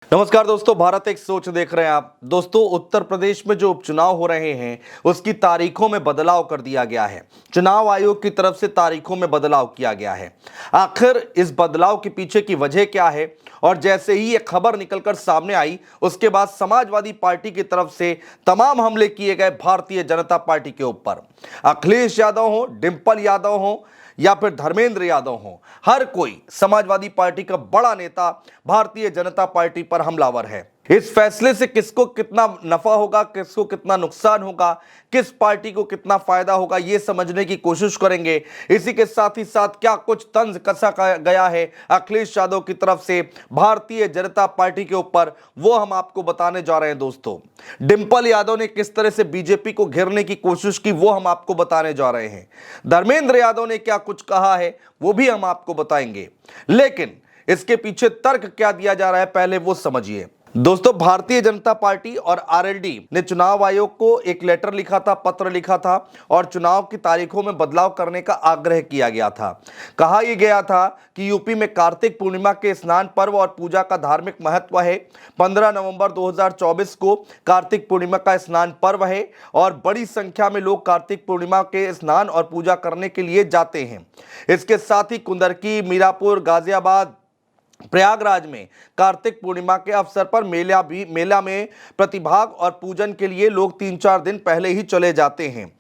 नमस्कार दोस्तों, भारत एक सोच देख रहे हैं आप। दोस्तों, उत्तर प्रदेश में जो उपचुनाव हो रहे हैं उसकी तारीखों में बदलाव कर दिया गया है। चुनाव आयोग की तरफ से तारीखों में बदलाव किया गया है। आखिर इस बदलाव के पीछे की वजह क्या है? और जैसे ही ये खबर निकलकर सामने आई उसके बाद समाजवादी पार्टी की तरफ से तमाम हमले किए गए भारतीय जनता पार्टी के ऊपर। अखिलेश यादव हो, डिंपल यादव हो या फिर धर्मेंद्र यादव हो, हर कोई समाजवादी पार्टी का बड़ा नेता भारतीय जनता पार्टी पर हमलावर है। इस फैसले से किसको कितना नफा होगा, किसको कितना नुकसान होगा, किस पार्टी को कितना फायदा होगा, यह समझने की कोशिश करेंगे। इसी के साथ ही साथ क्या कुछ तंज कसा गया है अखिलेश यादव की तरफ से भारतीय जनता पार्टी के ऊपर, वो हम आपको बताने जा रहे हैं। दोस्तों, डिंपल यादव ने किस तरह से बीजेपी को घेरने की कोशिश की, वो हम आपको बताने जा रहे हैं। धर्मेंद्र यादव ने क्या कुछ कहा है, वो भी हम आपको बताएंगे। लेकिन इसके पीछे तर्क क्या दिया जा रहा है, पहले वो समझिए। दोस्तों, भारतीय जनता पार्टी और आरएलडी ने चुनाव आयोग को एक लेटर लिखा था, पत्र लिखा था और चुनाव की तारीखों में बदलाव करने का आग्रह किया गया था। कहा यह गया था कि यूपी में कार्तिक पूर्णिमा के स्नान पर्व और पूजा का धार्मिक महत्व है। 15 नवंबर 2024 को कार्तिक पूर्णिमा का स्नान पर्व है और बड़ी संख्या में लोग कार्तिक पूर्णिमा के स्नान और पूजा करने के लिए जाते हैं। इसके साथ ही कुंदरकी, मीरापुर, गाजियाबाद, प्रयागराज में कार्तिक पूर्णिमा के अवसर पर मेला में प्रतिभाग और पूजन के लिए लोग 3-4 दिन पहले ही चले जाते हैं।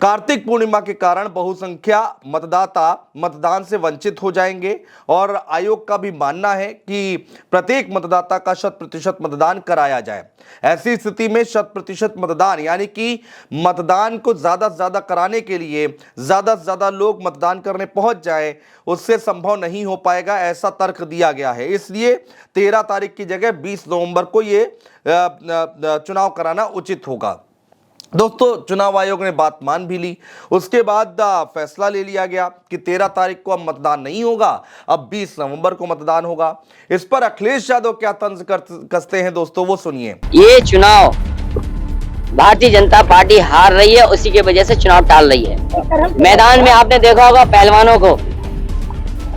कार्तिक पूर्णिमा के कारण बहुसंख्या मतदाता मतदान से वंचित हो जाएंगे और आयोग का भी मानना है कि प्रत्येक मतदाता का 100% मतदान कराया जाए। ऐसी स्थिति में 100% मतदान यानी कि मतदान को ज्यादा से ज्यादा कराने के लिए ज्यादा से ज्यादा लोग मतदान करने पहुंच जाए, उससे संभव नहीं हो पाएगा, ऐसा तर्क दिया गया है। इसलिए 13 तारीख की जगह 20 नवंबर को ये चुनाव कराना उचित होगा। दोस्तों, चुनाव आयोग ने बात मान भी ली। उसके बाद फैसला ले लिया गया कि 13 तारीख को अब मतदान नहीं होगा, अब 20 नवंबर को मतदान होगा। इस पर अखिलेश यादव क्या तंज कसते हैं दोस्तों, वो सुनिए। ये चुनाव भारतीय जनता पार्टी हार रही है, उसी की वजह से चुनाव टाल रही है। मैदान में आपने देखा होगा पहलवानों को,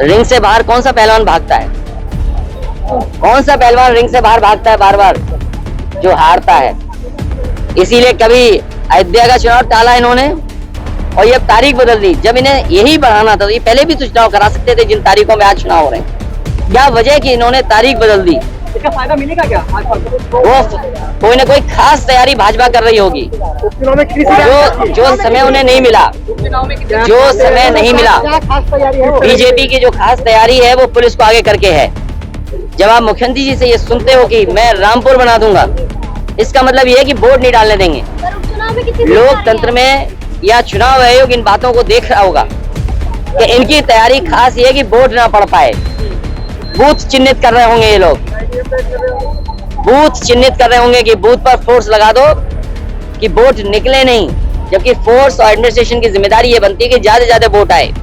रिंग से बाहर कौन सा पहलवान भागता है? कौन सा पहलवान रिंग से बाहर भागता है बार बार? जो हारता है। इसीलिए कभी अयोध्या का चुनाव टाला इन्होंने और ये तारीख बदल दी। जब इन्हें यही बढ़ाना था तो ये पहले भी तो चुनाव करा सकते थे जिन तारीखों में आज चुनाव हो रहे हैं। क्या वजह कि इन्होंने तारीख बदल दी? इसका फायदा मिलेगा क्या? वो कोई ना कोई खास तैयारी भाजपा कर रही होगी, जो समय उन्हें नहीं मिला, जो समय नहीं मिला। बीजेपी की जो खास तैयारी है वो पुलिस को आगे करके है। जब आप मुख्यमंत्री जी से ये सुनते हो कि मैं रामपुर बना दूंगा, इसका मतलब ये है कि वोट नहीं डालने देंगे। लोकतंत्र में या चुनाव आयोग इन बातों को देख रहा होगा कि इनकी तैयारी खास ये है कि वोट ना पड़ पाए। बूथ चिन्हित कर रहे होंगे ये लोग, बूथ चिन्हित कर रहे होंगे कि बूथ पर फोर्स लगा दो कि वोट निकले नहीं, जबकि फोर्स और एडमिनिस्ट्रेशन की जिम्मेदारी ये बनती है कि ज्यादा से ज्यादा वोट आए।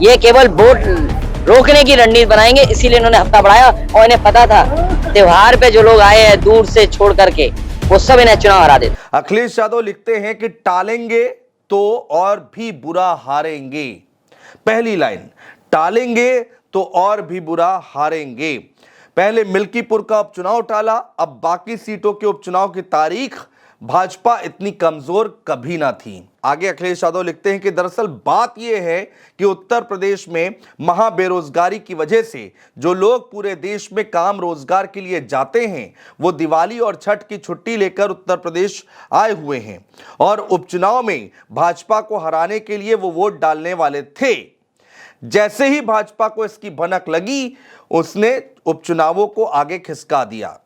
ये केवल वोट रोकने की रणनीति बनाएंगे, इसीलिए इन्होंने हफ्ता बढ़ाया। और इन्हें पता था त्योहार पे जो लोग आए हैं दूर से छोड़ करके, वो सब इन्हें चुनाव हरा दे। अखिलेश यादव लिखते हैं कि टालेंगे तो और भी बुरा हारेंगे। पहली लाइन, टालेंगे तो और भी बुरा हारेंगे। पहले मिल्कीपुर का उपचुनाव टाला, अब बाकी सीटों के उपचुनाव की तारीख। भाजपा इतनी कमजोर कभी ना थी। आगे अखिलेश यादव लिखते हैं कि दरअसल बात यह है कि उत्तर प्रदेश में महाबेरोजगारी की वजह से जो लोग पूरे देश में काम रोजगार के लिए जाते हैं वो दिवाली और छठ की छुट्टी लेकर उत्तर प्रदेश आए हुए हैं और उपचुनाव में भाजपा को हराने के लिए वो वोट डालने वाले थे। जैसे ही भाजपा को इसकी भनक लगी, उसने उपचुनावों को आगे खिसका दिया,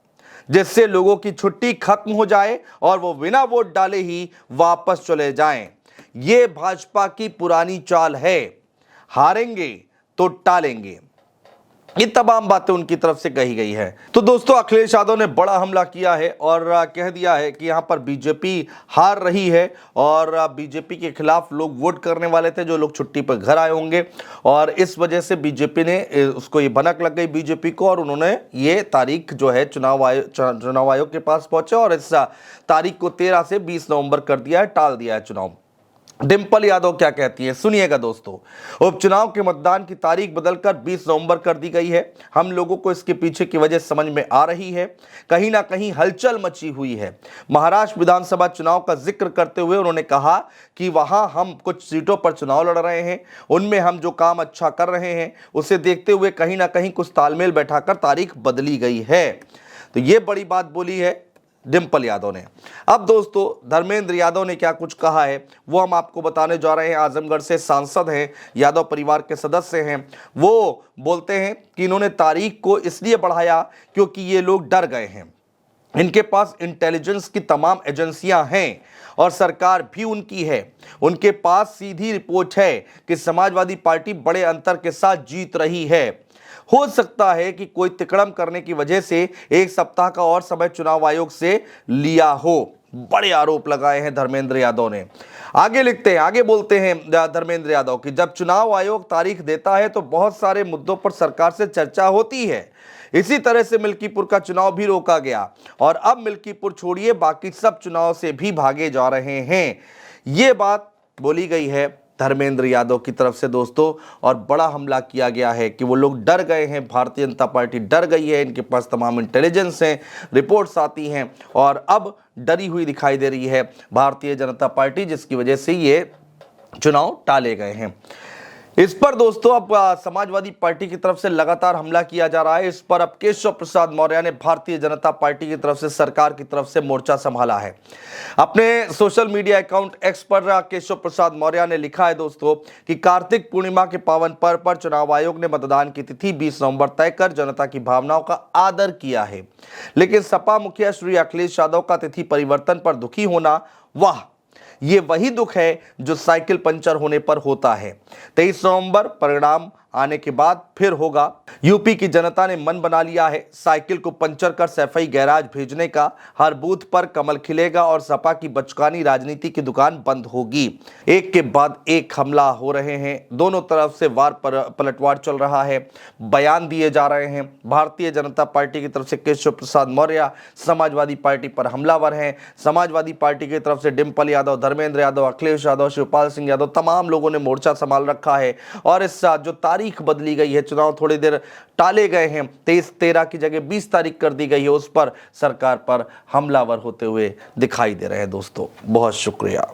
जिससे लोगों की छुट्टी खत्म हो जाए और वो बिना वोट डाले ही वापस चले जाएं। ये भाजपा की पुरानी चाल है, हारेंगे तो टालेंगे। ये तमाम बातें उनकी तरफ से कही गई है। तो दोस्तों, अखिलेश यादव ने बड़ा हमला किया है और कह दिया है कि यहां पर बीजेपी हार रही है और बीजेपी के खिलाफ लोग वोट करने वाले थे, जो लोग छुट्टी पर घर आए होंगे, और इस वजह से बीजेपी ने उसको ये भनक लग गई बीजेपी को और उन्होंने ये तारीख जो है चुनाव आयोग के पास पहुंचे और इस तारीख को 13 से 20 नवंबर कर दिया है, टाल दिया है चुनाव। डिंपल यादव क्या कहती है, सुनिएगा दोस्तों। उपचुनाव के मतदान की तारीख बदलकर 20 नवंबर कर दी गई है। हम लोगों को इसके पीछे की वजह समझ में आ रही है। कहीं ना कहीं हलचल मची हुई है। महाराष्ट्र विधानसभा चुनाव का जिक्र करते हुए उन्होंने कहा कि वहां हम कुछ सीटों पर चुनाव लड़ रहे हैं, उनमें हम जो काम अच्छा कर रहे हैं उसे देखते हुए कहीं ना कहीं कुछ तालमेल बैठाकर तारीख बदली गई है। तो ये बड़ी बात बोली है डिंपल यादव ने। अब दोस्तों धर्मेंद्र यादव ने क्या कुछ कहा है वो हम आपको बताने जा रहे हैं। आजमगढ़ से सांसद हैं, यादव परिवार के सदस्य हैं। वो बोलते हैं कि इन्होंने तारीख को इसलिए बढ़ाया क्योंकि ये लोग डर गए हैं। इनके पास इंटेलिजेंस की तमाम एजेंसियां हैं और सरकार भी उनकी है। उनके पास सीधी रिपोर्ट है कि समाजवादी पार्टी बड़े अंतर के साथ जीत रही है। हो सकता है कि कोई तिकड़म करने की वजह से एक सप्ताह का और समय चुनाव आयोग से लिया हो। बड़े आरोप लगाए हैं धर्मेंद्र यादव ने। आगे लिखते हैं, आगे बोलते हैं धर्मेंद्र यादव कि जब चुनाव आयोग तारीख देता है तो बहुत सारे मुद्दों पर सरकार से चर्चा होती है। इसी तरह से मिल्कीपुर का चुनाव भी रोका गया और अब मिल्कीपुर छोड़िए बाकी सब चुनाव से भी भागे जा रहे हैं। ये बात बोली गई है धर्मेंद्र यादव की तरफ से दोस्तों, और बड़ा हमला किया गया है कि वो लोग डर गए हैं। भारतीय जनता पार्टी डर गई है, इनके पास तमाम इंटेलिजेंस हैं, रिपोर्ट्स आती हैं और अब डरी हुई दिखाई दे रही है भारतीय जनता पार्टी, जिसकी वजह से ये चुनाव टाले गए हैं। इस पर दोस्तों अब समाजवादी पार्टी की तरफ से लगातार हमला किया जा रहा है। इस पर अब केशव प्रसाद मौर्य ने भारतीय जनता पार्टी की तरफ से सरकार की तरफ से मोर्चा संभाला है। अपने सोशल मीडिया अकाउंट एक्स पर केशव प्रसाद मौर्य ने लिखा है दोस्तों कि कार्तिक पूर्णिमा के पावन पर्व पर चुनाव आयोग ने मतदान की तिथि 20 नवंबर तय कर जनता की भावनाओं का आदर किया है, लेकिन सपा मुखिया श्री अखिलेश यादव का तिथि परिवर्तन पर दुखी होना, वाह, ये वही दुख है जो साइकिल पंचर होने पर होता है। 23 नवंबर परिणाम आने के बाद फिर होगा। यूपी की जनता ने मन बना लिया है साइकिल को पंचर कर सफाई गैराज भेजने का। हर बूथ पर कमल खिलेगा और सपा की बचकानी राजनीति की दुकान बंद होगी। एक के बाद एक हमला हो रहे हैं, दोनों तरफ से वार पलटवार चल रहा है, बयान दिए जा रहे हैं। भारतीय जनता पार्टी की तरफ से केशव प्रसाद मौर्य समाजवादी पार्टी पर हमलावर हैं। समाजवादी पार्टी की तरफ से डिंपल यादव, धर्मेंद्र यादव, अखिलेश यादव, शिवपाल सिंह यादव, तमाम लोगों ने मोर्चा संभाल रखा है और इस जो तारीख बदली गई है, चुनाव थोड़ी देर टाले गए हैं, 23-13 की जगह 20 तारीख कर दी गई है, उस पर सरकार पर हमलावर होते हुए दिखाई दे रहे हैं दोस्तों। बहुत शुक्रिया।